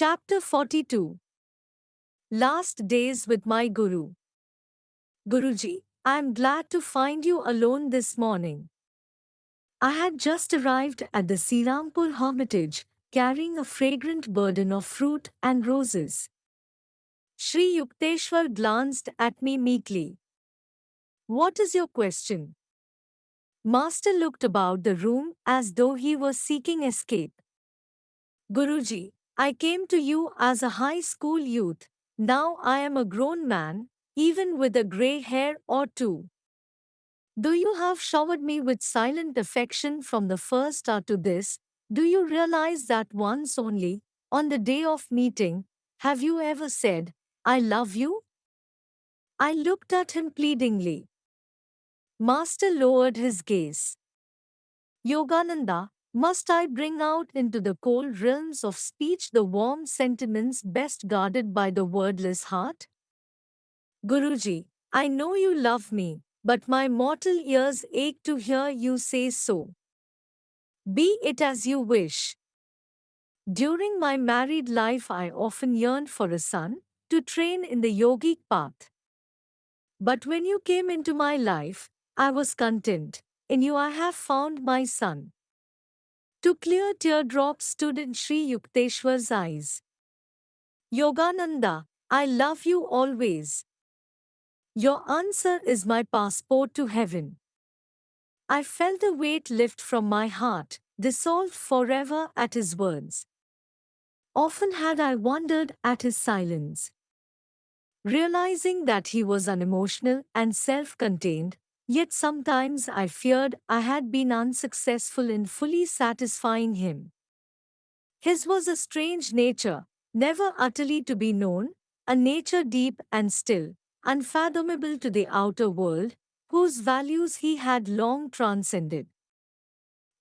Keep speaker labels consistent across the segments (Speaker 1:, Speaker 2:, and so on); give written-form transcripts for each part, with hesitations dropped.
Speaker 1: Chapter 42. Last Days with My Guru. Guruji, I am glad to find you alone this morning. I had just arrived at the Sirampur hermitage, carrying a fragrant burden of fruit and roses. Sri Yukteswar glanced at me meekly. What is your question? Master looked about the room as though he was seeking escape. Guruji, I came to you as a high school youth. Now I am a grown man, even with a grey hair or two. Do you have showered me with silent affection from the first hour to this? Do you realize that once only, on the day of meeting, have you ever said, I love you? I looked at him pleadingly. Master lowered his gaze. Yogananda, must I bring out into the cold realms of speech the warm sentiments best guarded by the wordless heart? Guruji, I know you love me, but my mortal ears ache to hear you say so. Be it as you wish. During my married life, I often yearned for a son to train in the yogic path. But when you came into my life, I was content. In you, I have found my son. Two clear teardrops stood in Sri Yukteswar's eyes. Yogananda, I love you always. Your answer is my passport to heaven. I felt a weight lift from my heart, dissolved forever at his words. Often had I wondered at his silence, realizing that he was unemotional and self-contained, yet sometimes I feared I had been unsuccessful in fully satisfying him. His was a strange nature, never utterly to be known, a nature deep and still, unfathomable to the outer world, whose values he had long transcended.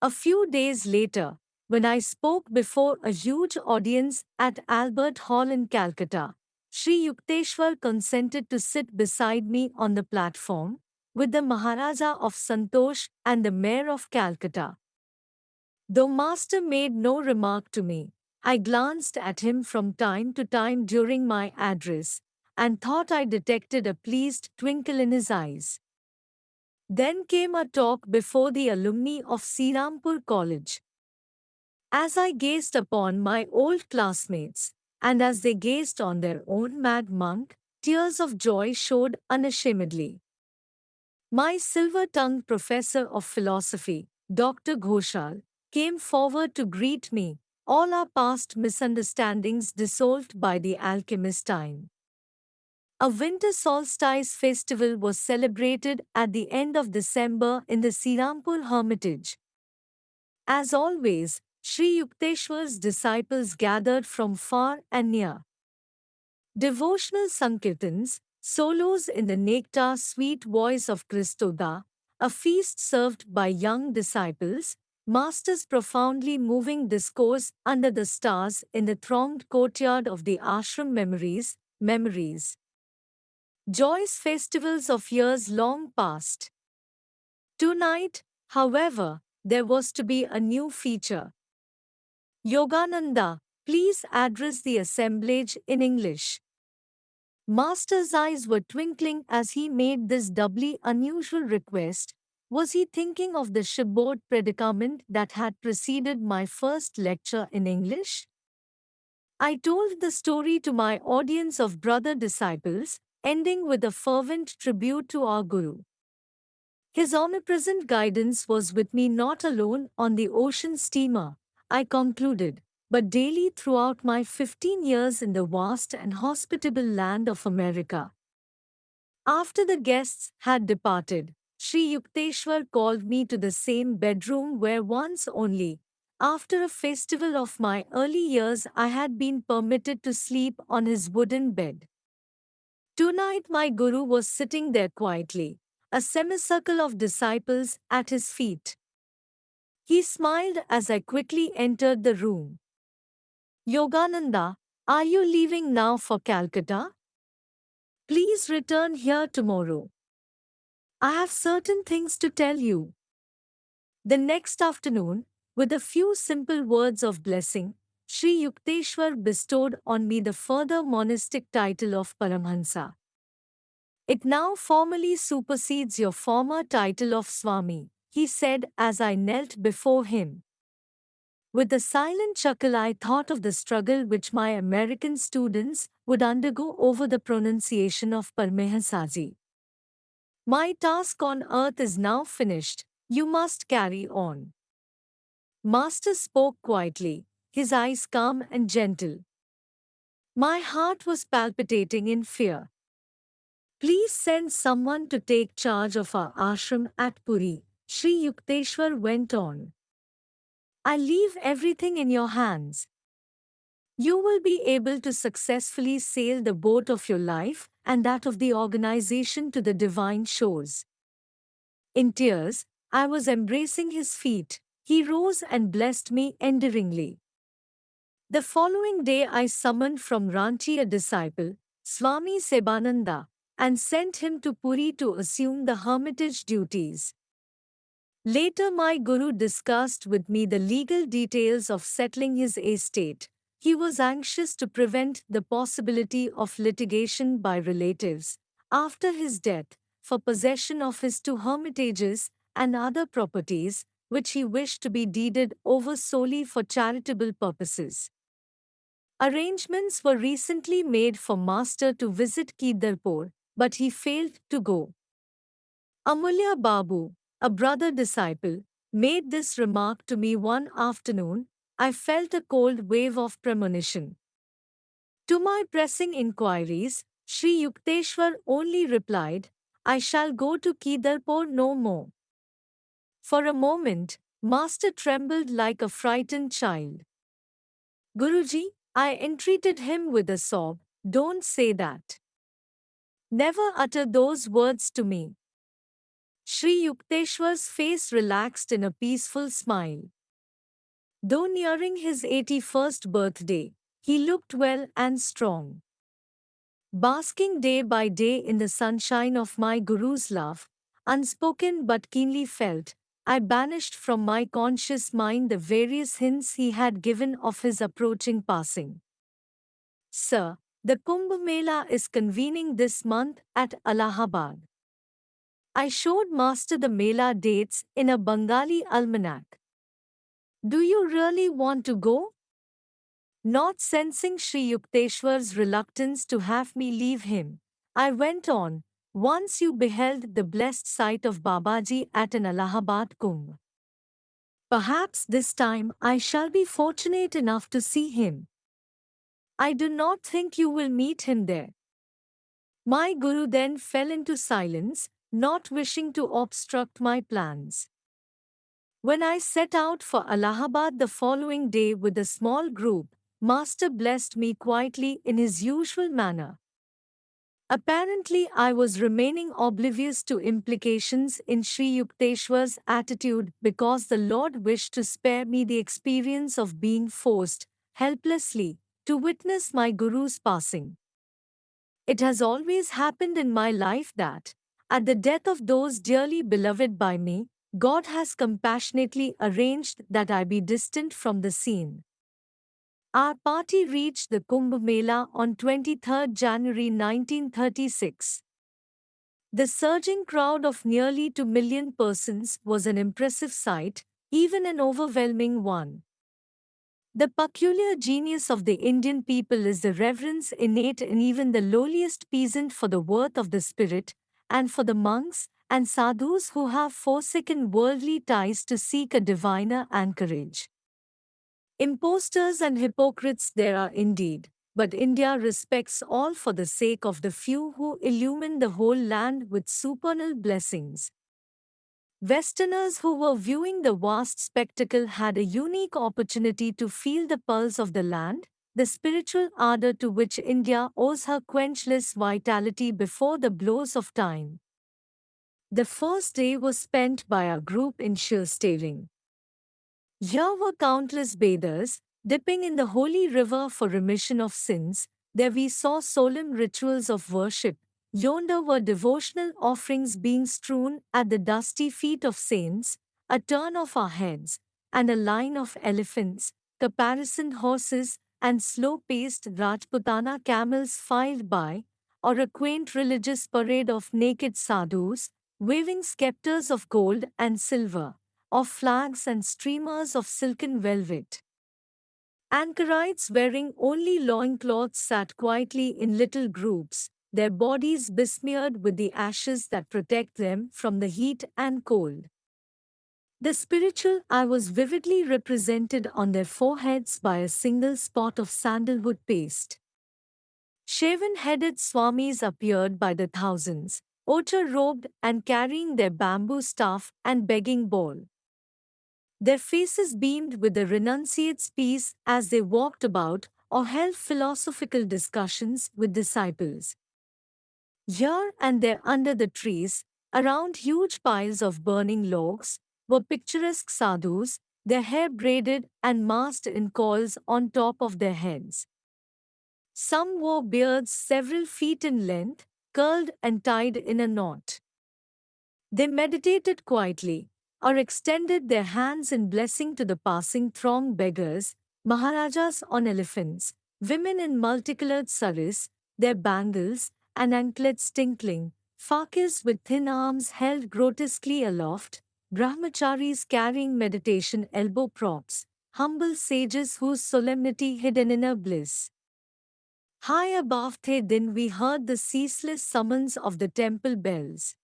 Speaker 1: A few days later, when I spoke before a huge audience at Albert Hall in Calcutta, Sri Yukteswar consented to sit beside me on the platform, with the Maharaja of Santosh and the Mayor of Calcutta. Though Master made no remark to me, I glanced at him from time to time during my address, and thought I detected a pleased twinkle in his eyes. Then came a talk before the alumni of Sirampur College. As I gazed upon my old classmates, and as they gazed on their own mad monk, tears of joy showed unashamedly. My silver-tongued professor of philosophy, Dr. Ghoshal, came forward to greet me, all our past misunderstandings dissolved by the alchemist time. A winter solstice festival was celebrated at the end of December in the Sirampur hermitage. As always, Sri Yukteswar's disciples gathered from far and near. Devotional sankirtans, solos in the nectar-sweet voice of Christoda, a feast served by young disciples, Master's profoundly moving discourse under the stars in the thronged courtyard of the ashram memories. Joyous festivals of years long past. Tonight, however, there was to be a new feature. Yogananda, please address the assemblage in English. Master's eyes were twinkling as he made this doubly unusual request. Was he thinking of the shipboard predicament that had preceded my first lecture in English? I told the story to my audience of brother disciples, ending with a fervent tribute to our Guru. His omnipresent guidance was with me not alone on the ocean steamer, I concluded, but daily throughout my 15 years in the vast and hospitable land of America. After the guests had departed, Sri Yukteswar called me to the same bedroom where once only, after a festival of my early years, I had been permitted to sleep on his wooden bed. Tonight my Guru was sitting there quietly, a semicircle of disciples at his feet. He smiled as I quickly entered the room. Yogananda, are you leaving now for Calcutta? Please return here tomorrow. I have certain things to tell you. The next afternoon, with a few simple words of blessing, Sri Yukteswar bestowed on me the further monastic title of Paramhansa. It now formally supersedes your former title of Swami, he said as I knelt before him. With a silent chuckle, I thought of the struggle which my American students would undergo over the pronunciation of Paramahansaji. My task on earth is now finished, you must carry on. Master spoke quietly, his eyes calm and gentle. My heart was palpitating in fear. Please send someone to take charge of our ashram at Puri, Sri Yukteswar went on. I leave everything in your hands. You will be able to successfully sail the boat of your life and that of the organization to the divine shores. In tears, I was embracing his feet. He rose and blessed me endearingly. The following day I summoned from Ranchi a disciple, Swami Keshabananda, and sent him to Puri to assume the hermitage duties. Later my guru discussed with me the legal details of settling his estate. He was anxious to prevent the possibility of litigation by relatives, after his death, for possession of his two hermitages and other properties, which he wished to be deeded over solely for charitable purposes. Arrangements were recently made for Master to visit Kedarpur, but he failed to go. Amulya Babu, a brother disciple, made this remark to me one afternoon. I felt a cold wave of premonition. To my pressing inquiries, Sri Yukteswar only replied, I shall go to Kedarpur no more. For a moment, Master trembled like a frightened child. Guruji, I entreated him with a sob, don't say that. Never utter those words to me. Sri Yukteswar's face relaxed in a peaceful smile. Though nearing his 81st birthday, he looked well and strong. Basking day by day in the sunshine of my Guru's love, unspoken but keenly felt, I banished from my conscious mind the various hints he had given of his approaching passing. Sir, the Kumbh Mela is convening this month at Allahabad. I showed Master the Mela dates in a Bengali almanac. Do you really want to go? Not sensing Sri Yukteswar's reluctance to have me leave him, I went on, once you beheld the blessed sight of Babaji at an Allahabad Kumbh. Perhaps this time I shall be fortunate enough to see him. I do not think you will meet him there. My Guru then fell into silence, not wishing to obstruct my plans. When I set out for Allahabad the following day with a small group, Master blessed me quietly in his usual manner. Apparently, I was remaining oblivious to implications in Sri Yukteswar's attitude because the Lord wished to spare me the experience of being forced, helplessly, to witness my Guru's passing. It has always happened in my life that, at the death of those dearly beloved by me, God has compassionately arranged that I be distant from the scene. Our party reached the Kumbh Mela on 23rd January 1936. The surging crowd of nearly 2 million persons was an impressive sight, even an overwhelming one. The peculiar genius of the Indian people is the reverence innate in even the lowliest peasant for the worth of the spirit, and for the monks and sadhus who have forsaken worldly ties to seek a diviner anchorage. Impostors and hypocrites there are indeed, but India respects all for the sake of the few who illumine the whole land with supernal blessings. Westerners who were viewing the vast spectacle had a unique opportunity to feel the pulse of the land, the spiritual ardor to which India owes her quenchless vitality before the blows of time. The first day was spent by our group in sheer-staring. Here were countless bathers, dipping in the holy river for remission of sins. There we saw solemn rituals of worship. Yonder were devotional offerings being strewn at the dusty feet of saints, a turn of our heads, and a line of elephants, caparisoned horses, and slow-paced Rajputana camels filed by, or a quaint religious parade of naked sadhus, waving scepters of gold and silver, of flags and streamers of silken velvet. Anchorites wearing only loincloths sat quietly in little groups, their bodies besmeared with the ashes that protect them from the heat and cold. The spiritual I was vividly represented on their foreheads by a single spot of sandalwood paste. Shaven-headed swamis appeared by the thousands, ochre-robed and carrying their bamboo staff and begging bowl. Their faces beamed with the renunciate's peace as they walked about or held philosophical discussions with disciples. Here and there under the trees, around huge piles of burning logs, were picturesque sadhus, their hair braided and masked in coils on top of their heads. Some wore beards several feet in length, curled and tied in a knot. They meditated quietly, or extended their hands in blessing to the passing throng beggars, maharajas on elephants, women in multicolored saris, their bangles and anklets tinkling, fakirs with thin arms held grotesquely aloft, brahmacharis carrying meditation elbow props, humble sages whose solemnity hid an inner bliss. High above the din we heard the ceaseless summons of the temple bells.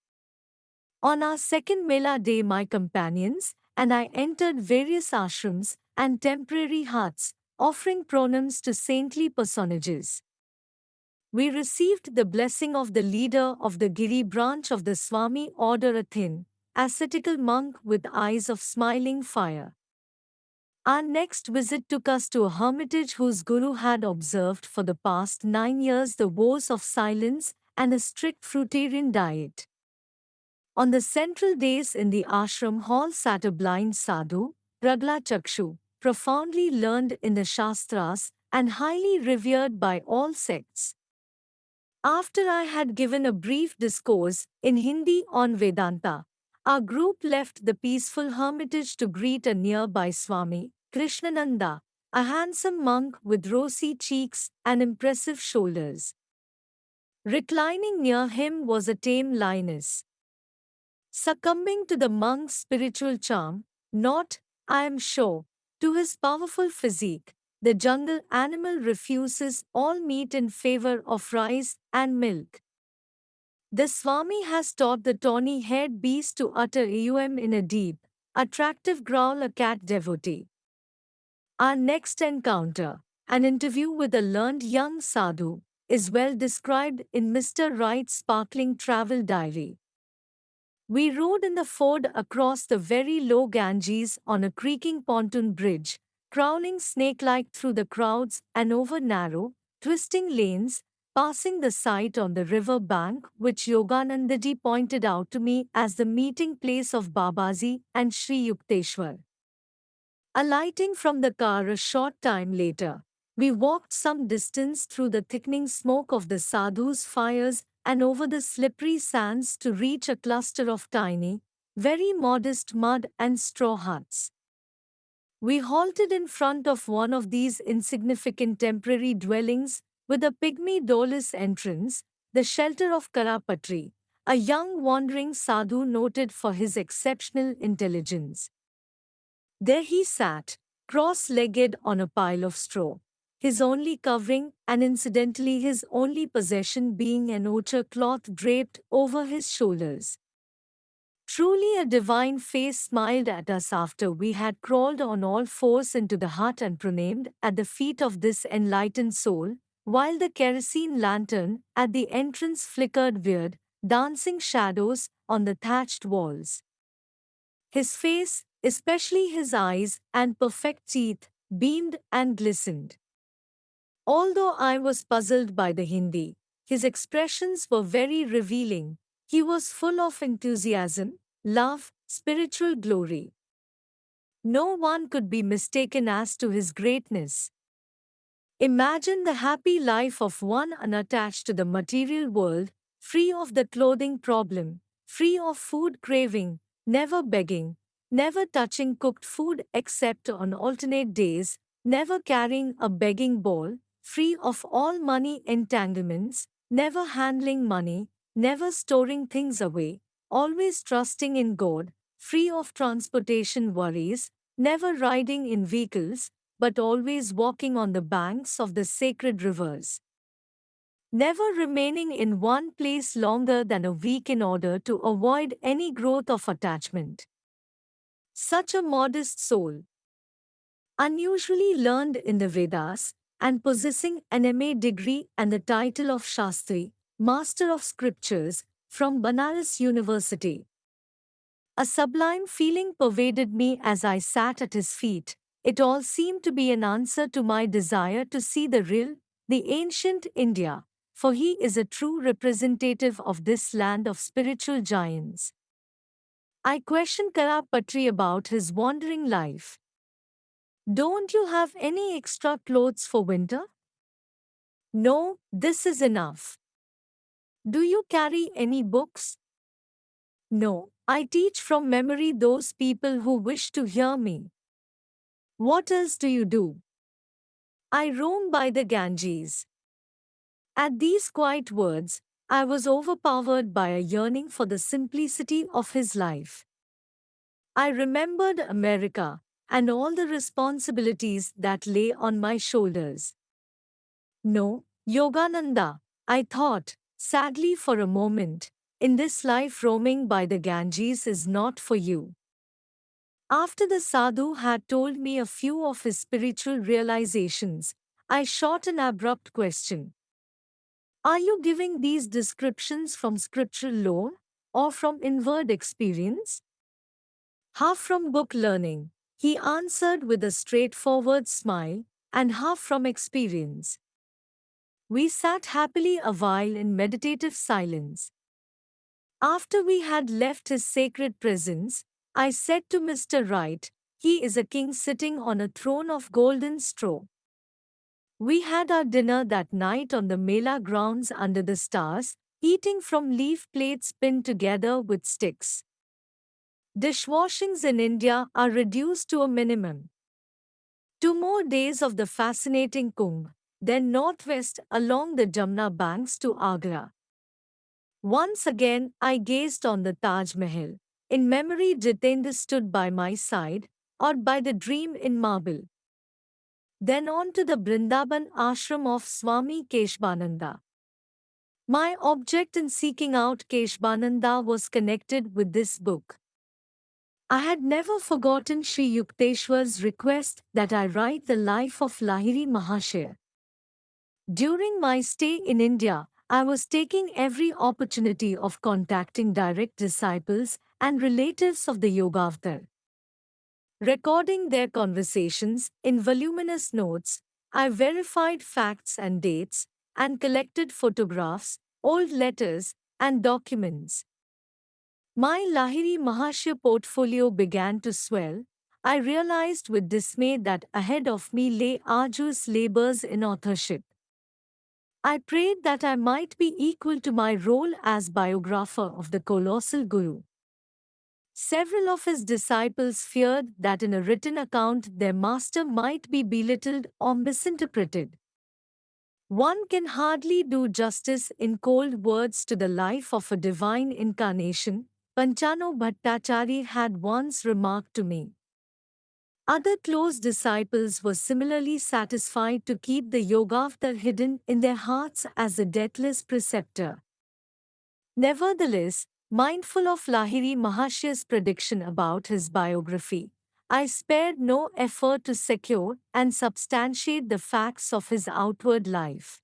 Speaker 1: On our second Mela day, my companions and I entered various ashrams and temporary huts, offering pranams to saintly personages. We received the blessing of the leader of the Giri branch of the Swami order, a thin, ascetical monk with eyes of smiling fire. Our next visit took us to a hermitage whose guru had observed for the past 9 years the vows of silence and a strict fruitarian diet. On the central days in the ashram hall sat a blind sadhu, Ragla Chakshu, profoundly learned in the Shastras and highly revered by all sects. After I had given a brief discourse in Hindi on Vedanta, our group left the peaceful hermitage to greet a nearby Swami, Krishnananda, a handsome monk with rosy cheeks and impressive shoulders. Reclining near him was a tame lioness. Succumbing to the monk's spiritual charm, not, I am sure, to his powerful physique, the jungle animal refuses all meat in favor of rice and milk. The Swami has taught the tawny-haired beast to utter aum in a deep, attractive growl, a cat devotee. Our next encounter, an interview with a learned young sadhu, is well described in Mr. Wright's sparkling travel diary. We rode in the ford across the very low Ganges on a creaking pontoon bridge, crawling snake-like through the crowds and over narrow, twisting lanes, passing the site on the river bank which Yoganandaji pointed out to me as the meeting place of Babaji and Sri Yukteswar. Alighting from the car a short time later, we walked some distance through the thickening smoke of the sadhus' fires and over the slippery sands to reach a cluster of tiny, very modest mud and straw huts. We halted in front of one of these insignificant temporary dwellings with a pygmy doorless entrance, the shelter of Karapatri, a young wandering sadhu noted for his exceptional intelligence. There he sat, cross-legged on a pile of straw, his only covering and incidentally his only possession being an ochre cloth draped over his shoulders. Truly a divine face smiled at us after we had crawled on all fours into the hut and pronamed at the feet of this enlightened soul, while the kerosene lantern at the entrance flickered weird, dancing shadows on the thatched walls. His face, especially his eyes and perfect teeth, beamed and glistened. Although I was puzzled by the Hindi, his expressions were very revealing. He was full of enthusiasm, love, spiritual glory. No one could be mistaken as to his greatness. Imagine the happy life of one unattached to the material world, free of the clothing problem, free of food craving, never begging, never touching cooked food except on alternate days, never carrying a begging bowl, free of all money entanglements, never handling money, never storing things away, always trusting in God, free of transportation worries, never riding in vehicles, but always walking on the banks of the sacred rivers. Never remaining in one place longer than a week in order to avoid any growth of attachment. Such a modest soul, unusually learned in the Vedas, and possessing an MA degree and the title of Shastri, Master of Scriptures, from Banaras University. A sublime feeling pervaded me as I sat at his feet. It all seemed to be an answer to my desire to see the real, the ancient India, for he is a true representative of this land of spiritual giants. I questioned Karapatri about his wandering life. Don't you have any extra clothes for winter? No, this is enough. Do you carry any books? No, I teach from memory those people who wish to hear me. What else do you do? I roam by the Ganges. At these quiet words, I was overpowered by a yearning for the simplicity of his life. I remembered America and all the responsibilities that lay on my shoulders. No, Yogananda, I thought, sadly for a moment, in this life roaming by the Ganges is not for you. After the sadhu had told me a few of his spiritual realizations, I shot an abrupt question. Are you giving these descriptions from scriptural lore or from inward experience? Half from book learning, he answered with a straightforward smile, and half from experience. We sat happily a while in meditative silence. After we had left his sacred presence, I said to Mr. Wright, he is a king sitting on a throne of golden straw. We had our dinner that night on the Mela grounds under the stars, eating from leaf plates pinned together with sticks. Dishwashings in India are reduced to a minimum. 2 more days of the fascinating Kumbh, then northwest along the Jamna banks to Agra. Once again I gazed on the Taj Mahal. In memory Jitendra stood by my side, or by the dream in marble. Then on to the Brindaban ashram of Swami Keshabananda. My object in seeking out Keshabananda was connected with this book. I had never forgotten Sri Yukteswar's request that I write the life of Lahiri Mahashaya. During my stay in India, I was taking every opportunity of contacting direct disciples and relatives of the Yogavatar. Recording their conversations in voluminous notes, I verified facts and dates, and collected photographs, old letters, and documents. My Lahiri Mahashya portfolio began to swell. I realized with dismay that ahead of me lay arduous labors in authorship. I prayed that I might be equal to my role as biographer of the colossal Guru. Several of his disciples feared that in a written account their master might be belittled or misinterpreted. One can hardly do justice in cold words to the life of a divine incarnation, Panchano Bhattacharya had once remarked to me. Other close disciples were similarly satisfied to keep the Yogavatar hidden in their hearts as the deathless preceptor. Nevertheless, mindful of Lahiri Mahashya's prediction about his biography, I spared no effort to secure and substantiate the facts of his outward life.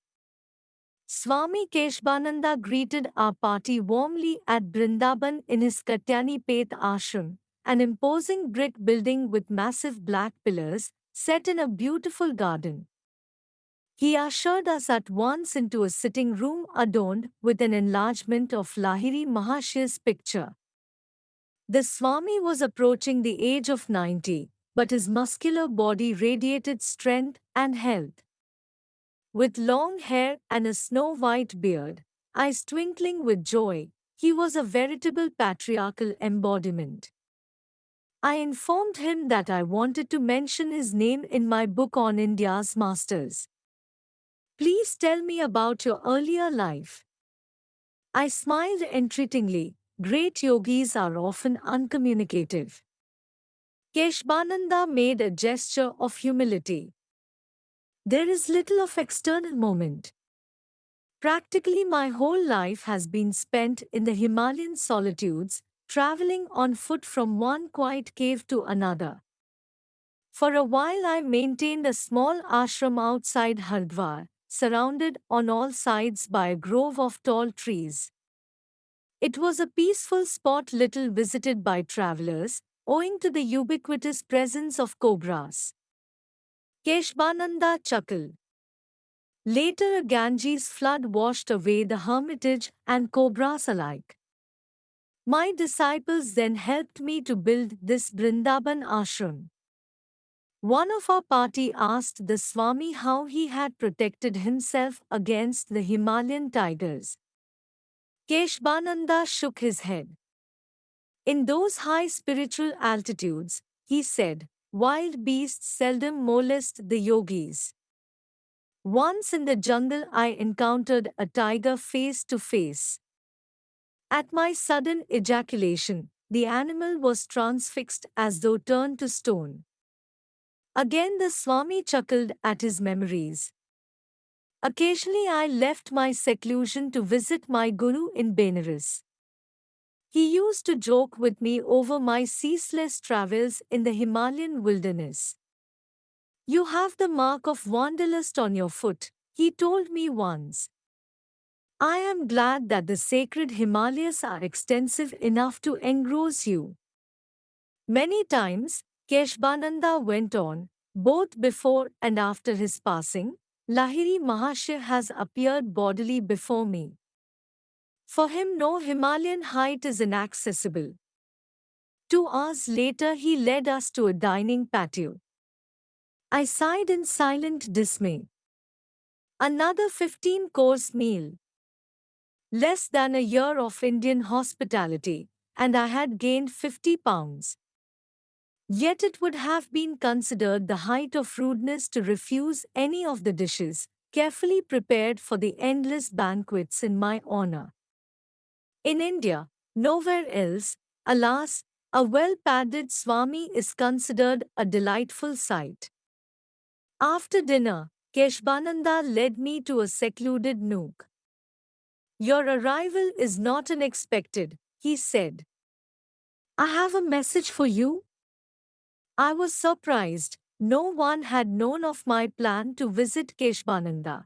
Speaker 1: Swami Keshabananda greeted our party warmly at Brindaban in his Katyani Peth ashram, an imposing brick building with massive black pillars, set in a beautiful garden. He ushered us at once into a sitting room adorned with an enlargement of Lahiri Mahashya's picture. The Swami was approaching the age of 90, but his muscular body radiated strength and health. With long hair and a snow-white beard, eyes twinkling with joy, he was a veritable patriarchal embodiment. I informed him that I wanted to mention his name in my book on India's masters. Please tell me about your earlier life. I smiled entreatingly. Great yogis are often uncommunicative. Keshabananda made a gesture of humility. There is little of external moment. Practically my whole life has been spent in the Himalayan solitudes, traveling on foot from one quiet cave to another. For a while I maintained a small ashram outside Hardwar, surrounded on all sides by a grove of tall trees. It was a peaceful spot little visited by travelers, owing to the ubiquitous presence of cobras. Keshabananda chuckled. Later a Ganges flood washed away the hermitage and cobras alike. My disciples then helped me to build this Vrindaban ashram. One of our party asked the Swami how he had protected himself against the Himalayan tigers. Keshabananda shook his head. In those high spiritual altitudes, he said, wild beasts seldom molest the yogis. Once in the jungle I encountered a tiger face to face. At my sudden ejaculation, the animal was transfixed as though turned to stone. Again the Swami chuckled at his memories. Occasionally I left my seclusion to visit my guru in Benares. He used to joke with me over my ceaseless travels in the Himalayan wilderness. You have the mark of wanderlust on your foot, he told me once. I am glad that the sacred Himalayas are extensive enough to engross you. Many times, Keshabananda went on, both before and after his passing, Lahiri Mahashya has appeared bodily before me. For him no Himalayan height is inaccessible. 2 hours later he led us to a dining patio. I sighed in silent dismay. Another 15-course meal. Less than a year of Indian hospitality, and I had gained 50 pounds. Yet it would have been considered the height of rudeness to refuse any of the dishes, carefully prepared for the endless banquets in my honor. In India, nowhere else, alas, a well-padded Swami is considered a delightful sight. After dinner, Keshabananda led me to a secluded nook. Your arrival is not unexpected, he said. I have a message for you. I was surprised. No one had known of my plan to visit Keshabananda.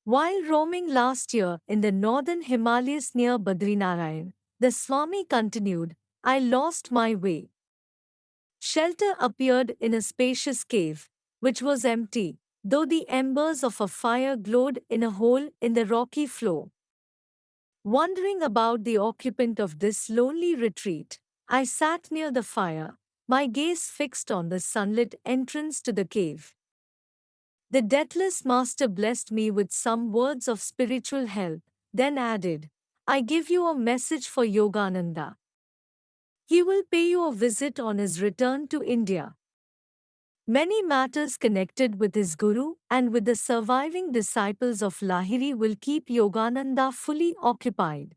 Speaker 1: While roaming last year in the northern Himalayas near Badrinarayan, the Swami continued, I lost my way. Shelter appeared in a spacious cave, which was empty, though the embers of a fire glowed in a hole in the rocky floor. Wondering about the occupant of this lonely retreat, I sat near the fire, my gaze fixed on the sunlit entrance to the cave. The deathless master blessed me with some words of spiritual help, then added, I give you a message for Yogananda. He will pay you a visit on his return to India. Many matters connected with his guru and with the surviving disciples of Lahiri will keep Yogananda fully occupied.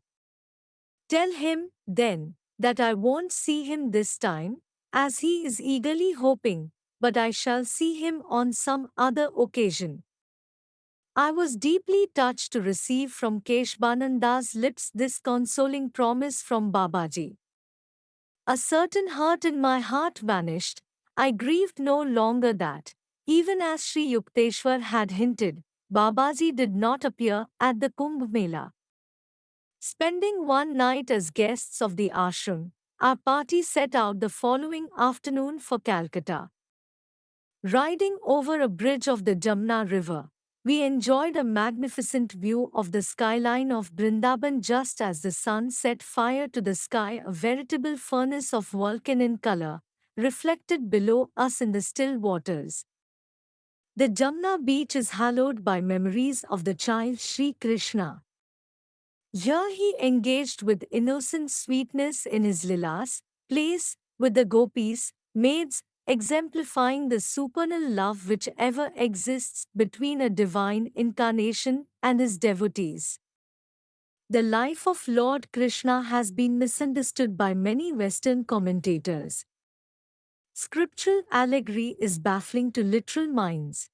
Speaker 1: Tell him, then, that I won't see him this time, as he is eagerly hoping, but I shall see him on some other occasion. I was deeply touched to receive from Keshabananda's lips this consoling promise from Babaji. A certain hurt in my heart vanished. I grieved no longer that, even as Sri Yukteswar had hinted, Babaji did not appear at the Kumbh MELA. Spending one night as guests of the ashram, our party set out the following afternoon for Calcutta. Riding over a bridge of the Jamna River, we enjoyed a magnificent view of the skyline of Vrindaban just as the sun set fire to the sky, a veritable furnace of vulcan in color, reflected below us in the still waters. The Jamna beach is hallowed by memories of the child Sri Krishna. Here he engaged with innocent sweetness in his lilas, plays, with the gopis, maids, exemplifying the supernal love which ever exists between a divine incarnation and his devotees. The life of Lord Krishna has been misunderstood by many Western commentators. Scriptural allegory is baffling to literal minds.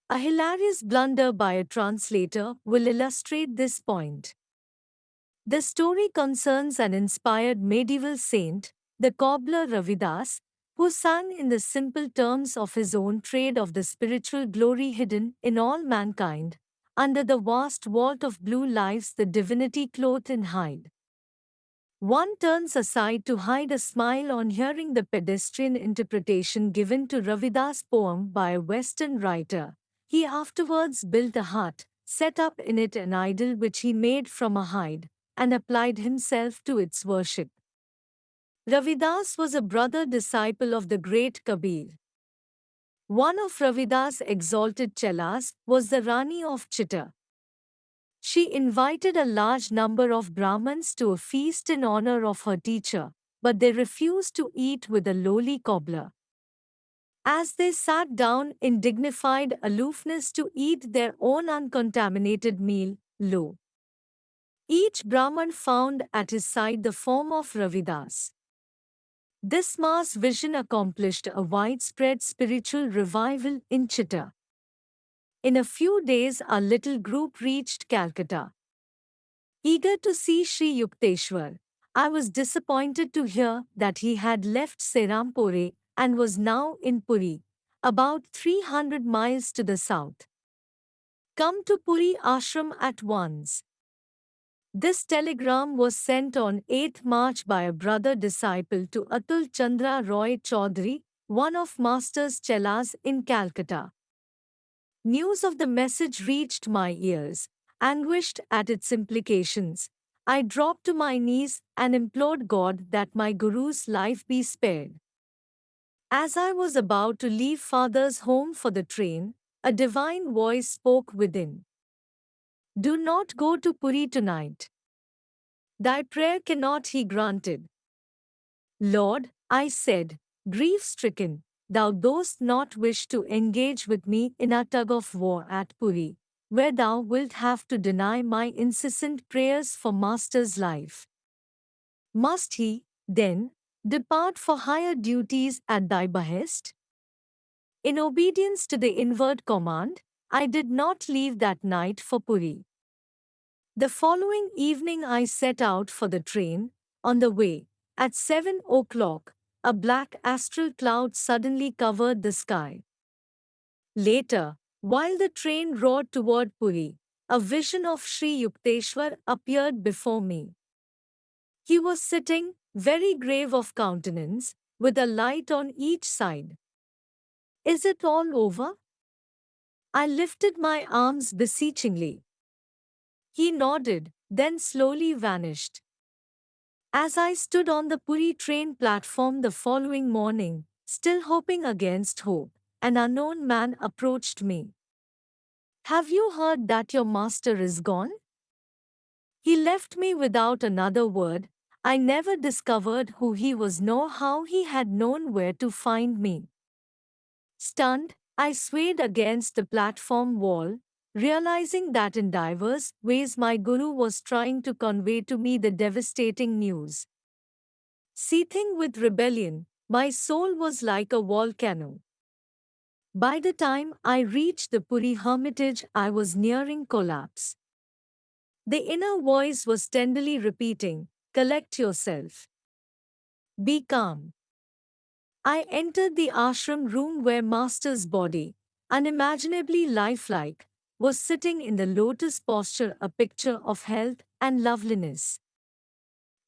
Speaker 1: A hilarious blunder by a translator will illustrate this point. The story concerns an inspired medieval saint, the cobbler Ravidas, who sang in the simple terms of his own trade of the spiritual glory hidden in all mankind. Under the vast vault of blue lives the divinity clothed in hide. One turns aside to hide a smile on hearing the pedestrian interpretation given to Ravidas' poem by a Western writer. He afterwards built a hut, set up in it an idol which he made from a hide, and applied himself to its worship. Ravidas was a brother disciple of the great Kabir. One of Ravidas' exalted chelas was the Rani of Chitta. She invited a large number of Brahmins to a feast in honor of her teacher, but they refused to eat with a lowly cobbler. As they sat down in dignified aloofness to eat their own uncontaminated meal, lo! Each Brahman found at his side the form of Ravidas. This mass vision accomplished a widespread spiritual revival in Chitta. In a few days, our little group reached Calcutta. Eager to see Sri Yukteswar, I was disappointed to hear that he had left Serampore and was now in Puri, about 300 miles to the south. Come to Puri Ashram at once. This telegram was sent on 8th March by a brother disciple to Atul Chandra Roy Chaudhary, one of Master's chelas in Calcutta. News of the message reached my ears, anguished at its implications. I dropped to my knees and implored God that my Guru's life be spared. As I was about to leave Father's home for the train, a divine voice spoke within. Do not go to Puri tonight. Thy prayer cannot he granted. Lord, I said, grief-stricken, thou dost not wish to engage with me in a tug of war at Puri, where thou wilt have to deny my incessant prayers for Master's life. Must he, then, depart for higher duties at thy behest? In obedience to the inward command, I did not leave that night for Puri. The following evening I set out for the train. On the way, at 7 o'clock, a black astral cloud suddenly covered the sky. Later, while the train roared toward Puri, a vision of Sri Yukteswar appeared before me. He was sitting, very grave of countenance, with a light on each side. Is it all over? I lifted my arms beseechingly. He nodded, then slowly vanished. As I stood on the Puri train platform the following morning, still hoping against hope, an unknown man approached me. Have you heard that your master is gone? He left me without another word. I never discovered who he was nor how he had known where to find me. Stunned, I swayed against the platform wall, realizing that in diverse ways my Guru was trying to convey to me the devastating news. Seething with rebellion, my soul was like a volcano. By the time I reached the Puri hermitage, I was nearing collapse. The inner voice was tenderly repeating, collect yourself. Be calm. I entered the ashram room where Master's body, unimaginably lifelike, was sitting in the lotus posture, a picture of health and loveliness.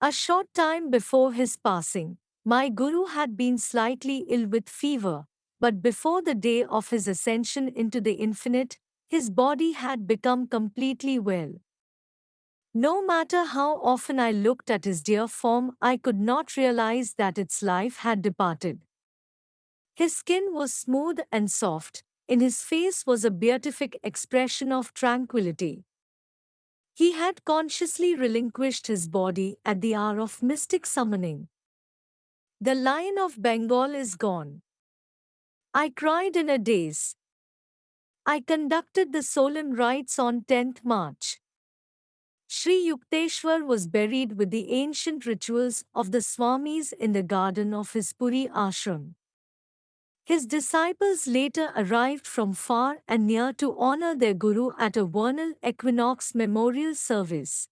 Speaker 1: A short time before his passing, my Guru had been slightly ill with fever, but before the day of his ascension into the infinite, his body had become completely well. No matter how often I looked at his dear form, I could not realize that its life had departed. His skin was smooth and soft, in his face was a beatific expression of tranquility. He had consciously relinquished his body at the hour of mystic summoning. The Lion of Bengal is gone. I cried in a daze. I conducted the solemn rites on 10th March. Sri Yukteswar was buried with the ancient rituals of the Swamis in the garden of his Puri ashram. His disciples later arrived from far and near to honor their guru at a vernal equinox memorial service.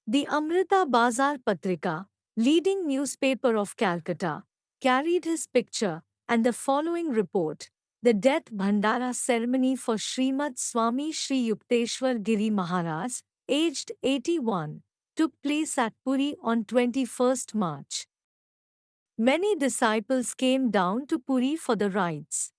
Speaker 1: The Amrita Bazar Patrika, leading newspaper of Calcutta, carried his picture and the following report. The death Bhandara ceremony for Srimad Swami Sri Yukteswar Giri Maharaj, aged 81, took place at Puri on 21st March. Many disciples came down to Puri for the rites.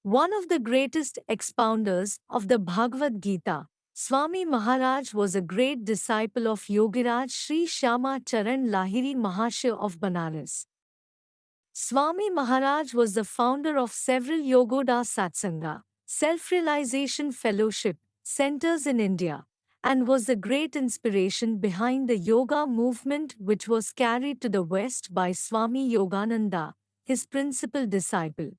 Speaker 1: One of the greatest expounders of the Bhagavad Gita, Swami Maharaj was a great disciple of Yogiraj Sri Shyama Charan Lahiri Mahashaya of Banaras. Swami Maharaj was the founder of several Yogoda Satsanga, self-realization fellowship, centers in India, and was the great inspiration behind the yoga movement which was carried to the West by Swami Yogananda, his principal disciple.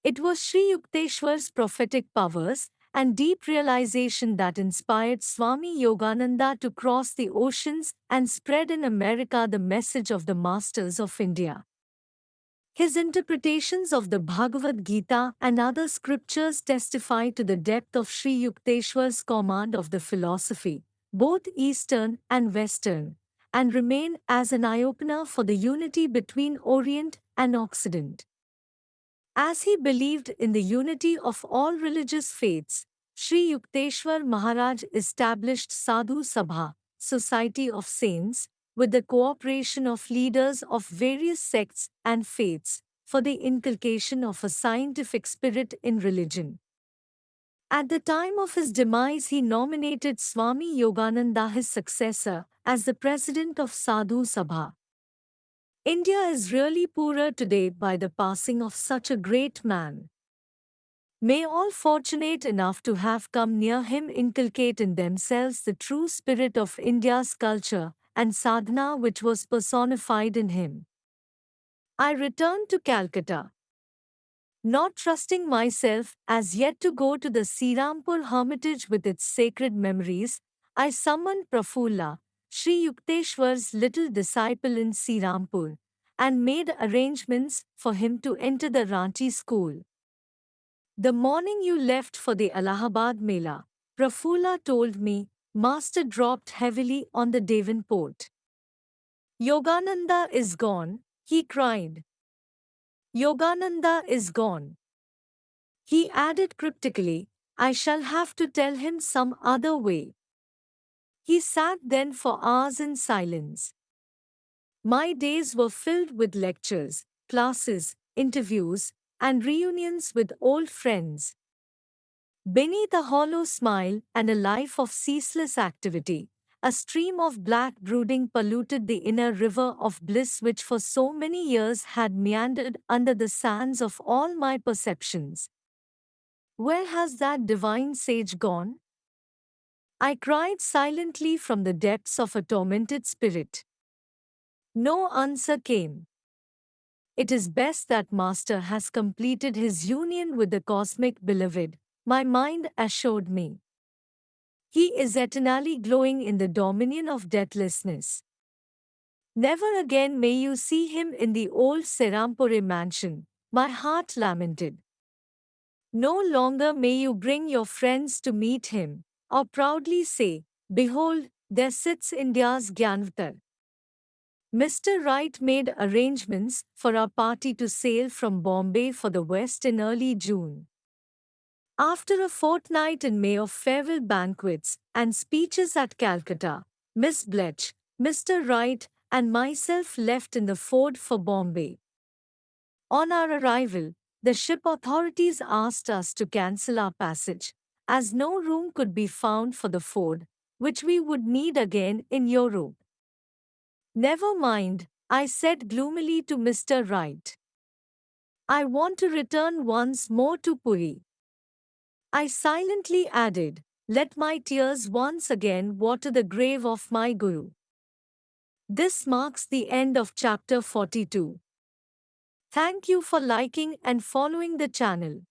Speaker 1: It was Sri Yukteswar's prophetic powers and deep realization that inspired Swami Yogananda to cross the oceans and spread in America the message of the masters of India. His interpretations of the Bhagavad Gita and other scriptures testify to the depth of Sri Yukteswar's command of the philosophy, both Eastern and Western, and remain as an eye-opener for the unity between Orient and Occident. As he believed in the unity of all religious faiths, Sri Yukteswar Maharaj established Sadhu Sabha, Society of Saints, with the cooperation of leaders of various sects and faiths, for the inculcation of a scientific spirit in religion. At the time of his demise, he nominated Swami Yogananda, his successor, as the president of Sadhu Sabha. India is really poorer today by the passing of such a great man. May all fortunate enough to have come near him inculcate in themselves the true spirit of India's culture and sadhana which was personified in him. I returned to Calcutta. Not trusting myself as yet to go to the Srirampur hermitage with its sacred memories, I summoned Prafulla, Sri Yukteswar's little disciple in Srirampur, and made arrangements for him to enter the Ranchi school. The morning you left for the Allahabad Mela, Prafulla told me, Master dropped heavily on the Davenport. Yogananda is gone, he cried. Yogananda is gone. He added cryptically, I shall have to tell him some other way. He sat then for hours in silence. My days were filled with lectures, classes, interviews, and reunions with old friends. Beneath a hollow smile and a life of ceaseless activity, a stream of black brooding polluted the inner river of bliss which for so many years had meandered under the sands of all my perceptions. Where has that divine sage gone? I cried silently from the depths of a tormented spirit. No answer came. It is best that Master has completed his union with the cosmic beloved, my mind assured me. He is eternally glowing in the dominion of deathlessness. Never again may you see him in the old Serampore mansion, my heart lamented. No longer may you bring your friends to meet him, or proudly say, Behold, there sits India's Gyanvatar. Mr. Wright made arrangements for our party to sail from Bombay for the West in early June. After a fortnight in May of farewell banquets and speeches at Calcutta, Miss Bletch, Mr. Wright, and myself left in the Ford for Bombay. On our arrival, the ship authorities asked us to cancel our passage, as no room could be found for the Ford, which we would need again in Europe. Never mind, I said gloomily to Mr. Wright. I want to return once more to Puri. I silently added, let my tears once again water the grave of my Guru. This marks the end of chapter 42. Thank you for liking and following the channel.